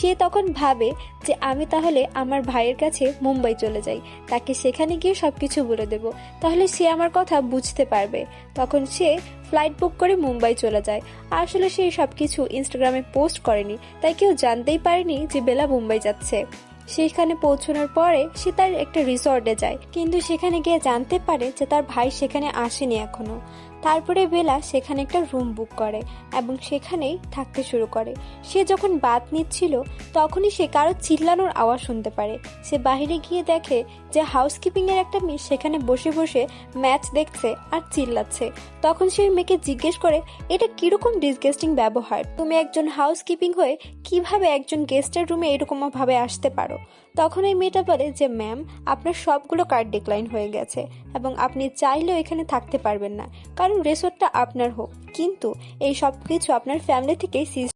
সে তখন ভাবে যে আমি তাহলে আমার ভাইয়ের কাছে মুম্বাই চলে যাই, তাকে সেখানে গিয়ে সবকিছু বলে দেব, তাহলে সে আমার কথা বুঝতে পারবে। তখন সে ফ্লাইট বুক করে মুম্বাই চলে যায়। আসলে সে সবকিছু ইনস্টাগ্রামে পোস্ট করেনি, তাই কেউ জানতেই পারেনি যে বেলা মুম্বাই যাচ্ছে। সেখানে পৌঁছানোর পরে সে তার একটা রিসর্টে যায়, কিন্তু সেখানে গিয়ে জানতে পারে যে তার ভাই সেখানে আসেনি এখনো। তারপরে বেলা সেখানে একটা রুম বুক করে এবং সেখানেই থাকতে শুরু করে। সে যখন বাথ নিচ্ছিল তখনই সে কারো চিল্লানোর আওয়াজ শুনতে পারে। সে বাইরে গিয়ে দেখে যে হাউসকিপিং এর একটা মেয়ে সেখানে বসে বসে ম্যাচ দেখছে আর চিল্লাচ্ছে। তখন সে মেয়েকে জিজ্ঞেস করে, এটা কিরকম ডিসগাস্টিং ব্যবহার, তুমি একজন হাউসকিপিং হয়ে কিভাবে একজন গেস্টের রুমে এরকম ভাবে আসতে পারো? তখন এই মেয়েটা বলে যে ম্যাম, আপনার সবগুলো কার্ড ডিক্লাইন হয়ে গেছে এবং আপনি চাইলেও এখানে থাকতে পারবেন না, কারণ রিসোর্টটা আপনার হোক, কিন্তু এই সব কিছু আপনার ফ্যামিলি থেকেই সিজ